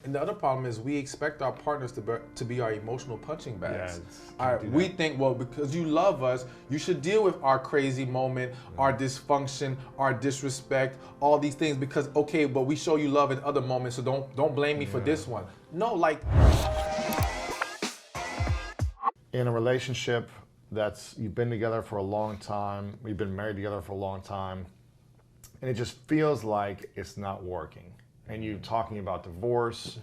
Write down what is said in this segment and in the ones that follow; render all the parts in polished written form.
And the other problem is we expect our partners to be our emotional punching bags. Yeah, All right, we think, well, because you love us, you should deal with our crazy moment, our dysfunction, our disrespect, all these things because, okay, but we show you love in other moments, so don't blame me for this one. No, like... In a relationship you've been together for a long time, we've been married together for a long time, and it just feels like it's not working. And you're talking about divorce,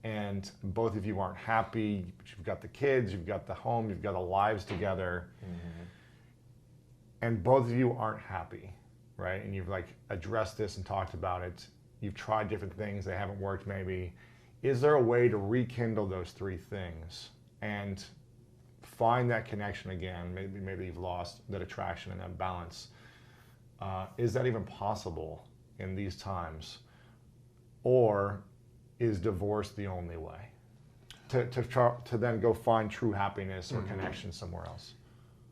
and both of you aren't happy. You've got the kids, you've got the home, you've got the lives together, and both of you aren't happy, right? And you've like addressed this and talked about it. You've tried different things, they haven't worked maybe. Is there a way to rekindle those three things and find that connection again? Maybe you've lost that attraction and that balance. Is that even possible in these times? Or is divorce the only way to then go find true happiness or connection somewhere else?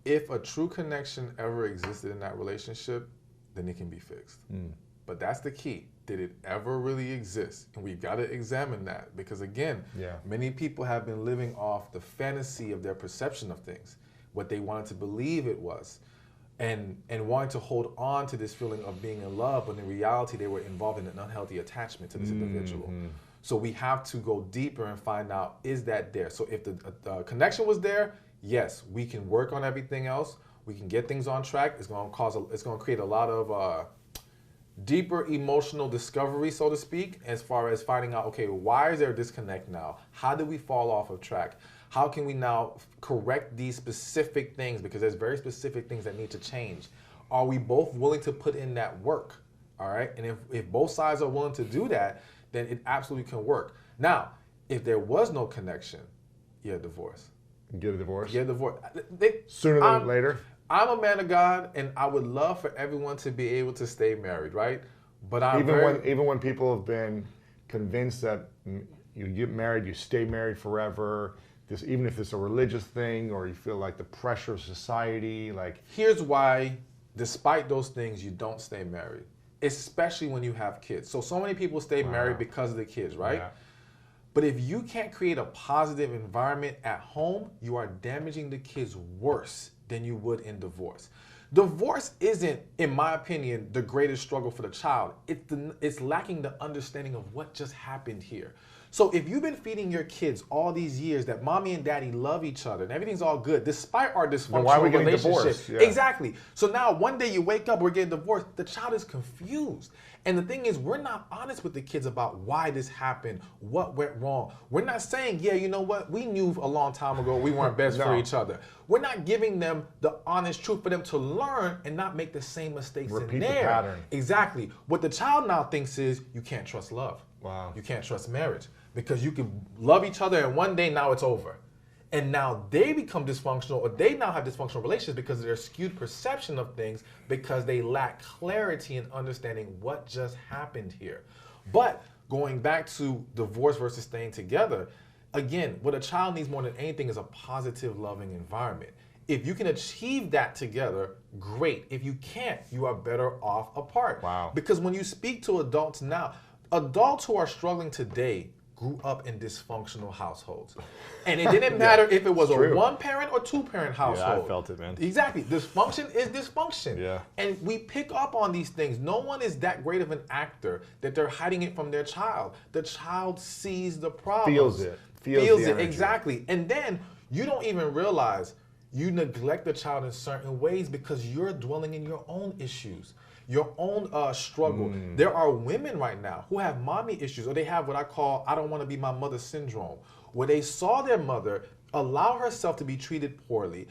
If a true connection ever existed in that relationship, then it can be fixed. But that's the key. Did it ever really exist? And we've got to examine that because, again, many people have been living off the fantasy of their perception of things, what they wanted to believe it was, and wanting to hold on to this feeling of being in love, when in reality they were involved in an unhealthy attachment to this individual. So we have to go deeper and find out, is that there? So if the connection was there, yes, we can work on everything else. We can get things on track. It's going to create a lot of deeper emotional discovery, so to speak, as far as finding out, okay, why is there a disconnect now? How did we fall off of track? How can we now correct these specific things? Because there's very specific things that need to change. Are we both willing to put in that work? All right. And if both sides are willing to do that, then it absolutely can work. Now, if there was no connection, divorce. Get a divorce? Get a divorce. Sooner than later? I'm a man of God, and I would love for everyone to be able to stay married, right? But even when people have been convinced that you get married, you stay married forever, even if it's a religious thing or you feel like the pressure of society, like... Here's why, despite those things, you don't stay married, especially when you have kids. So many people stay married because of the kids, right? Yeah. But if you can't create a positive environment at home, you are damaging the kids worse than you would in divorce. Divorce isn't, in my opinion, the greatest struggle for the child. It's lacking the understanding of what just happened here. So if you've been feeding your kids all these years that mommy and daddy love each other and everything's all good, despite our dysfunctional relationship. Yeah. Exactly. So now one day you wake up, we're getting divorced, the child is confused. And the thing is, we're not honest with the kids about why this happened, what went wrong. We're not saying, yeah, you know what, we knew a long time ago we weren't best for each other. We're not giving them the honest truth for them to learn and not make the same mistakes in there. Repeat the pattern. Exactly. What the child now thinks is, you can't trust love. Wow. You can't trust marriage because you can love each other and one day now it's over. And now they become dysfunctional, or they now have dysfunctional relationships because of their skewed perception of things, because they lack clarity in understanding what just happened here. But going back to divorce versus staying together, again, what a child needs more than anything is a positive, loving environment. If you can achieve that together, great. If you can't, you are better off apart. Wow. Because when you speak to adults now, adults who are struggling today grew up in dysfunctional households. And it didn't matter if it was a one-parent or two-parent household. Yeah, I felt it, man. Exactly. Dysfunction is dysfunction. Yeah. And we pick up on these things. No one is that great of an actor that they're hiding it from their child. The child sees the problem. Feels it. Feels it, exactly. And then you don't even realize you neglect the child in certain ways because you're dwelling in your own issues, your own struggle. There are women right now who have mommy issues, or they have what I call, I don't want to be my mother syndrome, where they saw their mother allow herself to be treated poorly,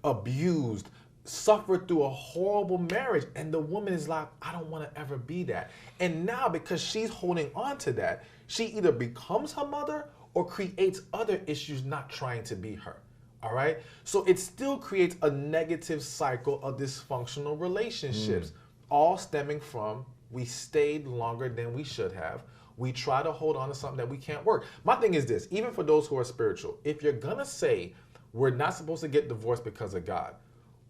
abused, suffered through a horrible marriage, and the woman is like, I don't want to ever be that. And now, because she's holding on to that, she either becomes her mother or creates other issues not trying to be her. All right? So it still creates a negative cycle of dysfunctional relationships, all stemming from we stayed longer than we should have. We try to hold on to something that we can't work. My thing is this, even for those who are spiritual, if you're gonna say we're not supposed to get divorced because of God,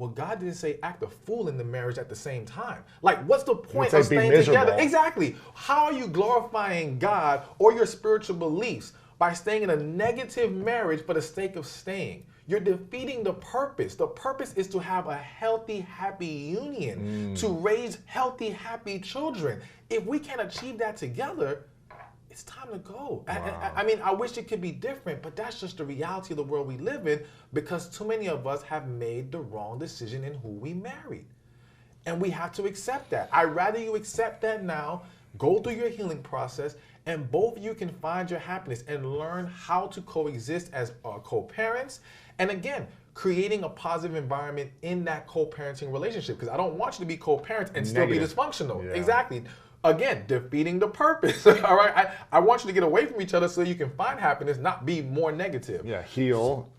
Well, God didn't say act a fool in the marriage at the same time. Like, what's the point of be staying miserable. together? Exactly. How are you glorifying God or your spiritual beliefs by staying in a negative marriage for the sake of staying? You're defeating the purpose. The purpose is to have a healthy, happy union, to raise healthy, happy children. If we can't achieve that together, it's time to go. Wow. I mean, I wish it could be different, but that's just the reality of the world we live in, because too many of us have made the wrong decision in who we married. And we have to accept that. I'd rather you accept that now, go through your healing process, and both of you can find your happiness and learn how to coexist as co-parents. And again, creating a positive environment in that co-parenting relationship, because I don't want you to be co-parents and still be dysfunctional. Yeah. Exactly. Again, defeating the purpose. All right. I want you to get away from each other so you can find happiness, not be more negative. Yeah. Heal,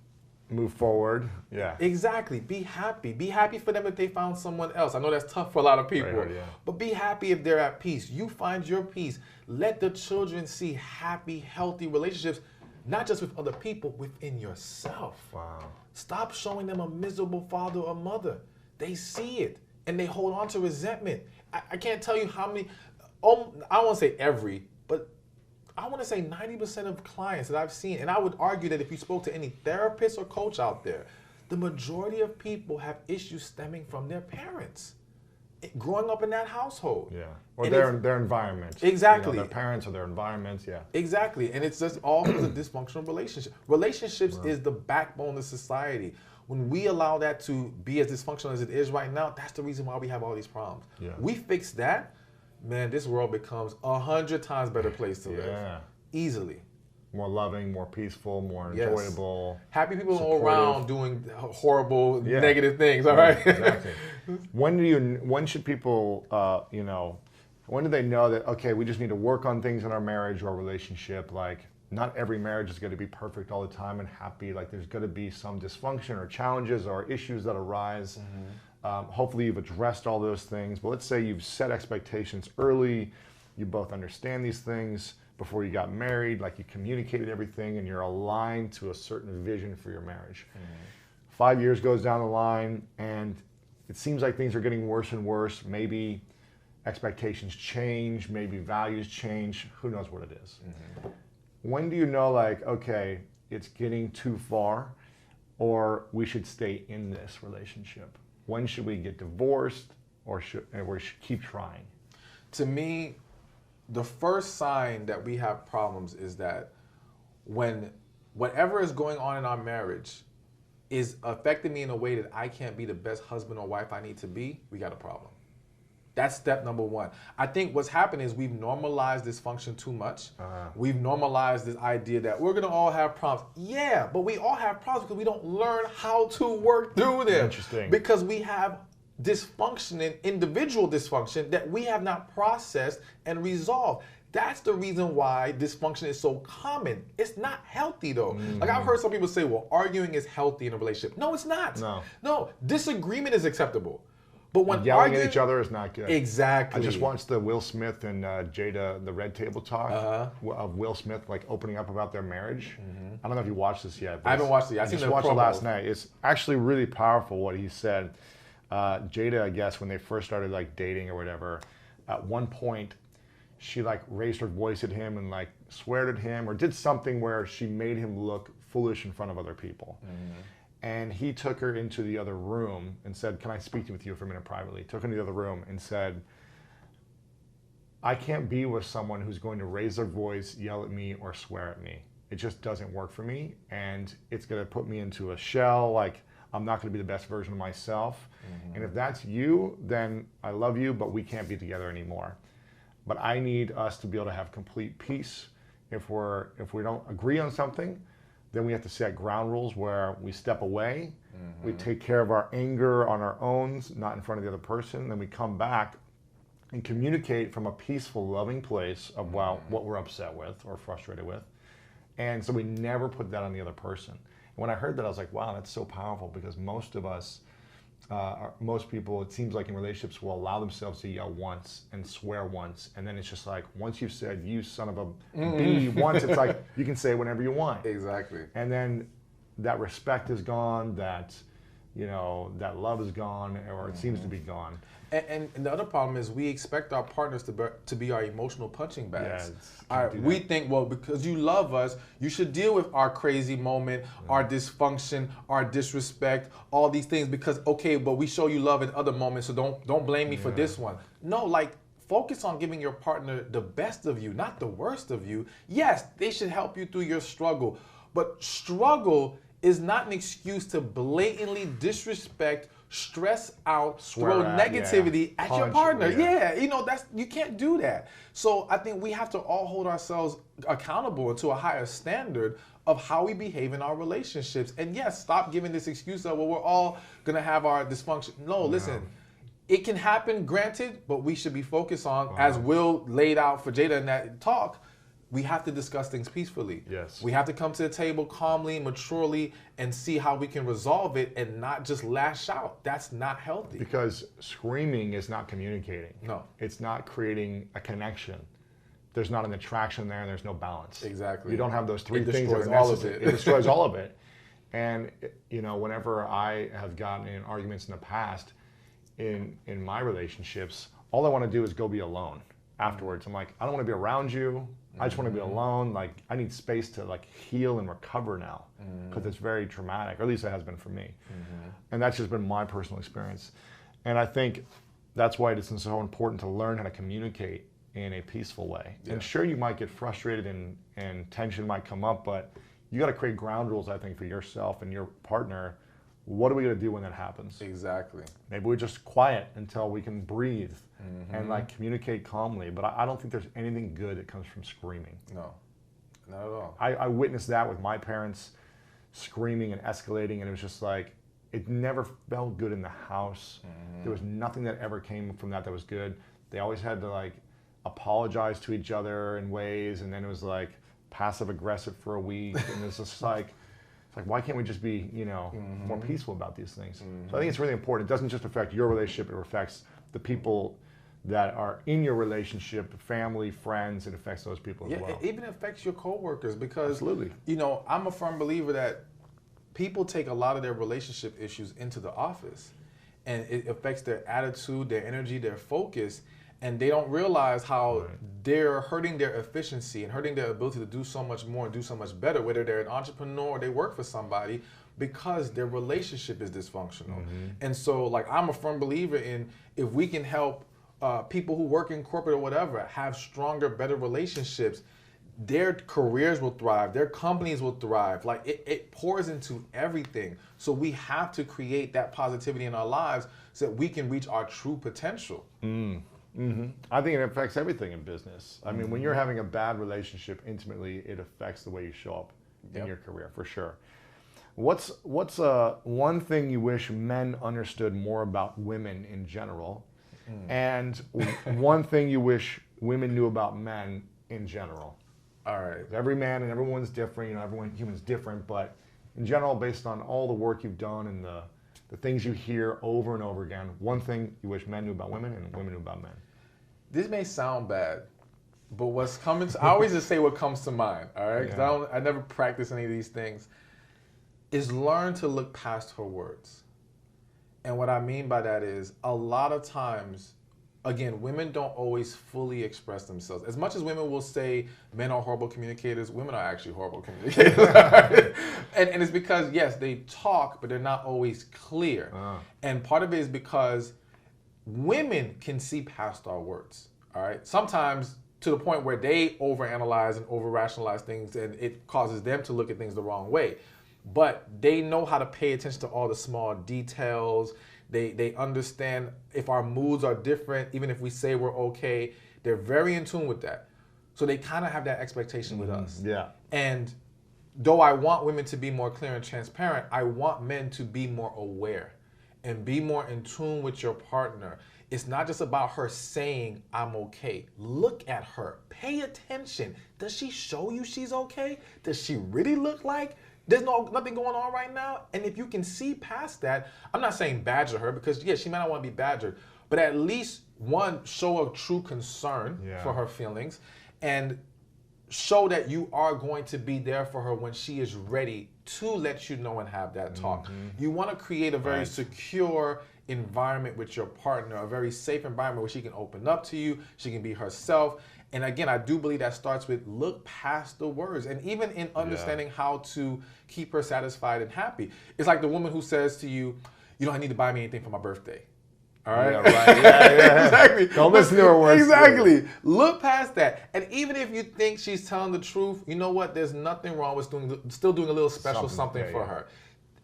move forward. Yeah. Exactly. Be happy. Be happy for them if they found someone else. I know that's tough for a lot of people. Right, yeah. But be happy if they're at peace. You find your peace. Let the children see happy, healthy relationships, not just with other people, within yourself. Wow. Stop showing them a miserable father or mother. They see it and they hold on to resentment. I can't tell you how many. I don't want to say every, but I want to say 90% of clients that I've seen, and I would argue that if you spoke to any therapist or coach out there, the majority of people have issues stemming from their parents, growing up in that household. Yeah, or their environment. Exactly. You know, their parents or their environments, yeah. Exactly, and it's just all because of dysfunctional relationship. Relationships is the backbone of society. When we allow that to be as dysfunctional as it is right now, that's the reason why we have all these problems. Yeah. We fix that, man, this world becomes 100 times better place to live. Easily. More loving, more peaceful, more enjoyable. Happy people supportive. go around doing horrible, negative things, all right? Exactly. When should people, when do they know that, okay, we just need to work on things in our marriage or relationship? Like, not every marriage is going to be perfect all the time and happy. Like, there's going to be some dysfunction or challenges or issues that arise. Hopefully you've addressed all those things, but let's say you've set expectations early, you both understand these things before you got married, like you communicated everything and you're aligned to a certain vision for your marriage. 5 years goes down the line and it seems like things are getting worse and worse. Maybe expectations change, maybe values change, who knows what it is. When do you know, like, okay, it's getting too far or we should stay in this relationship? When should we get divorced or should we keep trying? To me, the first sign that we have problems is that when whatever is going on in our marriage is affecting me in a way that I can't be the best husband or wife I need to be, we got a problem. That's step number one. I think what's happened is we've normalized dysfunction too much. We've normalized this idea that we're gonna all have problems. Yeah, but we all have problems because we don't learn how to work through them. Interesting. Because we have dysfunction and individual dysfunction that we have not processed and resolved. That's the reason why dysfunction is so common. It's not healthy though. Like I've heard some people say, well, arguing is healthy in a relationship. No, it's not. No, disagreement is acceptable. But when yelling at each other is not good. Exactly. I just watched the Will Smith and Jada, the Red Table Talk of Will Smith like opening up about their marriage. I don't know if you watched this yet. I haven't watched it. I just watched it last night. It's actually really powerful what he said. Jada, I guess, when they first started like dating or whatever, at one point she like raised her voice at him and like sweared at him or did something where she made him look foolish in front of other people. And he took her into the other room and said, can I speak with you for a minute privately? Took her into the other room and said, I can't be with someone who's going to raise their voice, yell at me, or swear at me. It just doesn't work for me. And it's going to put me into a shell. Like, I'm not going to be the best version of myself. And if that's you, then I love you, but we can't be together anymore. But I need us to be able to have complete peace. If we don't agree on something, then we have to set ground rules where we step away, we take care of our anger on our own, not in front of the other person, then we come back and communicate from a peaceful, loving place of what we're upset with or frustrated with. And so we never put that on the other person. And when I heard that, I was like, wow, that's so powerful, because most of us, most people, it seems like in relationships, will allow themselves to yell once and swear once, and then it's just like, once you've said you son of a bee once, it's like you can say whatever you want. Exactly. And then that respect is gone, that that love is gone, or it seems to be gone. And the other problem is we expect our partners to be our emotional punching bags. Yeah, we think, well, because you love us, you should deal with our crazy moment, our dysfunction, our disrespect, all these things, because, okay, but we show you love in other moments, so don't blame me for this one. No, like, focus on giving your partner the best of you, not the worst of you. Yes, they should help you through your struggle, but struggle is not an excuse to blatantly disrespect, stress out, throw negativity at your partner. You can't do that. So I think we have to all hold ourselves accountable to a higher standard of how we behave in our relationships. And yes, stop giving this excuse of, well, we're all gonna have our dysfunction. No, listen, it can happen, granted, but we should be focused on, as Will laid out for Jada in that talk, we have to discuss things peacefully. Yes. We have to come to the table calmly, maturely, and see how we can resolve it and not just lash out. That's not healthy. Because screaming is not communicating. No. It's not creating a connection. There's not an attraction there, and there's no balance. Exactly. You don't have those three things that are necessary. all of it. It destroys all of it. And whenever I have gotten in arguments in the past in my relationships, all I want to do is go be alone afterwards. I'm like, I don't want to be around you. I just want to be alone. Like, I need space to heal and recover now, because it's very traumatic, or at least it has been for me. And that's just been my personal experience. And I think that's why it's so important to learn how to communicate in a peaceful way. And sure, you might get frustrated and tension might come up, but you got to create ground rules, I think, for yourself and your partner. What are we going to do when that happens? Exactly. Maybe we just quiet until we can breathe and communicate calmly. But I don't think there's anything good that comes from screaming. No, not at all. I witnessed that with my parents, screaming and escalating, and it was just like, it never felt good in the house. There was nothing that ever came from that was good. They always had to apologize to each other in ways, and then it was passive aggressive for a week, and it's just it's why can't we just be, more peaceful about these things? So I think it's really important. It doesn't just affect your relationship, it affects the people that are in your relationship, family, friends. It affects those people as well. It even affects your coworkers, because absolutely, I'm a firm believer that people take a lot of their relationship issues into the office, and it affects their attitude, their energy, their focus, and they don't realize how they're hurting their efficiency and hurting their ability to do so much more and do so much better, whether they're an entrepreneur or they work for somebody, because their relationship is dysfunctional. And so I'm a firm believer in, if we can help people who work in corporate or whatever have stronger, better relationships, their careers will thrive, their companies will thrive. It pours into everything. So we have to create that positivity in our lives so that we can reach our true potential. I think it affects everything in business. I mean, when you're having a bad relationship intimately, it affects the way you show up in your career, for sure. What's one thing you wish men understood more about women in general, and one thing you wish women knew about men in general? All right. Every man and everyone's different. Human's different, but in general, based on all the work you've done and the things you hear over and over again, one thing you wish men knew about women and women knew about men. This may sound bad, but what's coming to, I always just say what comes to mind, all right? Because I never practice any of these things, is learn to look past her words. And what I mean by that is, a lot of times, again, women don't always fully express themselves. As much as women will say men are horrible communicators, women are actually horrible communicators. and it's because, yes, they talk, but they're not always clear. And part of it is because women can see past our words, all right? Sometimes to the point where they overanalyze and over-rationalize things, and it causes them to look at things the wrong way. But they know how to pay attention to all the small details. They understand if our moods are different, even if we say we're okay, they're very in tune with that. So they kind of have that expectation with us. Yeah. And though I want women to be more clear and transparent, I want men to be more aware and be more in tune with your partner. It's not just about her saying, I'm okay. Look at her. Pay attention. Does she show you she's okay? Does she really look like there's nothing going on right now? And if you can see past that, I'm not saying badger her, because yeah, she might not want to be badgered, but at least one, show a true concern for her feelings, and show that you are going to be there for her when she is ready to let you know and have that talk. You want to create a very secure environment with your partner, a very safe environment where she can open up to you, she can be herself. And again, I do believe that starts with look past the words, and even in understanding how to keep her satisfied and happy. It's like the woman who says to you, you don't need to buy me anything for my birthday. All right. Yeah, right. Yeah. Exactly. Don't listen to her words. Exactly. Look past that. And even if you think she's telling the truth, you know what? There's nothing wrong with still doing a little special something for her.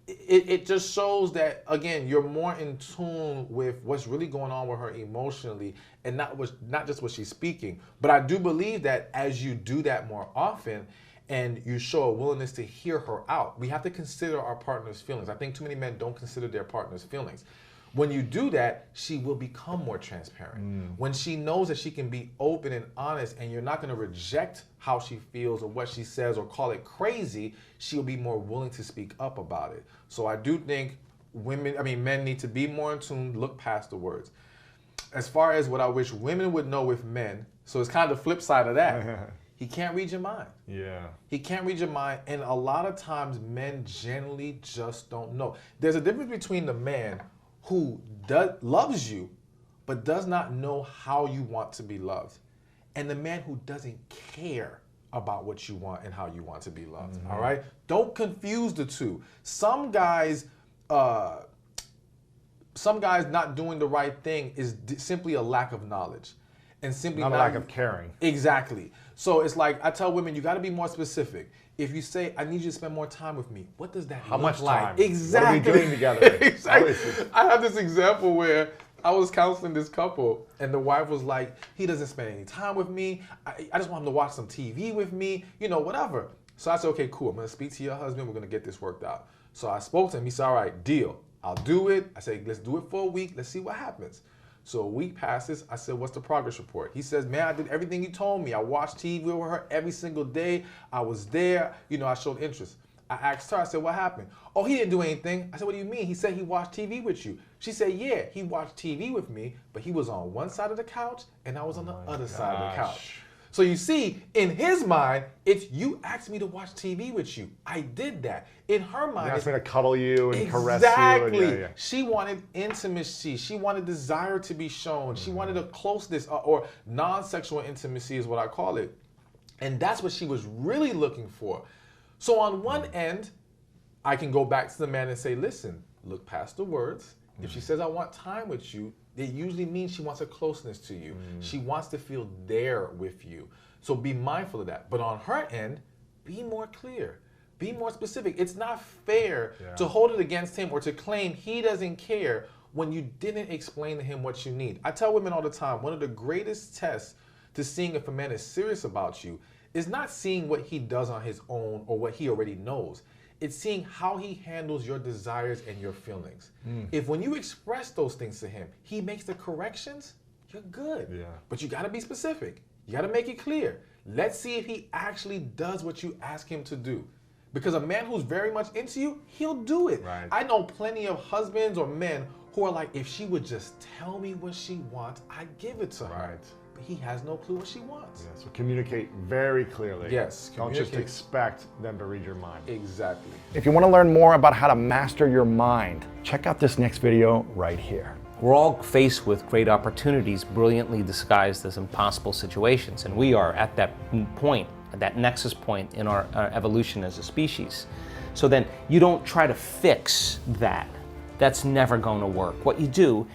It just shows that, again, you're more in tune with what's really going on with her emotionally, and not just what she's speaking. But I do believe that as you do that more often, and you show a willingness to hear her out, we have to consider our partner's feelings. I think too many men don't consider their partner's feelings. When you do that, she will become more transparent. When she knows that she can be open and honest and you're not going to reject how she feels or what she says or call it crazy, she'll be more willing to speak up about it. So I do think men need to be more in tune, look past the words. As far as what I wish women would know with men, so it's kind of the flip side of that. He can't read your mind. Yeah. He can't read your mind, and a lot of times men generally just don't know. There's a difference between the man who loves you, but does not know how you want to be loved, and the man who doesn't care about what you want and how you want to be loved. All right? Don't confuse the two. Some guys not doing the right thing is simply a lack of knowledge, and simply not a lack of caring. Exactly. So it's like I tell women, you got to be more specific. If you say, I need you to spend more time with me, what does that look like? How much time? Exactly. What are we doing together? Exactly. I have this example where I was counseling this couple, and the wife was like, he doesn't spend any time with me. I just want him to watch some TV with me, whatever. So I said, okay, cool. I'm going to speak to your husband. We're going to get this worked out. So I spoke to him. He said, all right, deal. I'll do it. I said, let's do it for a week. Let's see what happens. So a week passes. I said, what's the progress report? He says, man, I did everything you told me. I watched TV with her every single day. I was there. I showed interest. I asked her, I said, what happened? Oh, he didn't do anything. I said, what do you mean? He said he watched TV with you. She said, yeah, he watched TV with me, but he was on one side of the couch and I was on the other side of the couch. So you see, in his mind, it's you asked me to watch TV with you. I did that. In her mind, you asked me to cuddle you and caress you. Exactly. She wanted intimacy. She wanted desire to be shown. She wanted a closeness or non-sexual intimacy is what I call it. And that's what she was really looking for. So on one end, I can go back to the man and say, listen, look past the words. If she says, I want time with you, it usually means she wants a closeness to you. She wants to feel there with you. So be mindful of that. But on her end, be more clear. Be more specific. It's not fair to hold it against him or to claim he doesn't care when you didn't explain to him what you need. I tell women all the time, one of the greatest tests to seeing if a man is serious about you is not seeing what he does on his own or what he already knows. It's seeing how he handles your desires and your feelings. If when you express those things to him, he makes the corrections, you're good. Yeah. But you gotta be specific. You gotta make it clear. Let's see if he actually does what you ask him to do. Because a man who's very much into you, he'll do it. Right. I know plenty of husbands or men who are like, if she would just tell me what she wants, I'd give it to her. But he has no clue what she wants. Yeah, so communicate very clearly. Yes. Don't just expect them to read your mind. Exactly. If you want to learn more about how to master your mind, check out this next video right here. We're all faced with great opportunities brilliantly disguised as impossible situations, and we are at that point, at that nexus point in our evolution as a species. So then you don't try to fix that. That's never going to work. What you do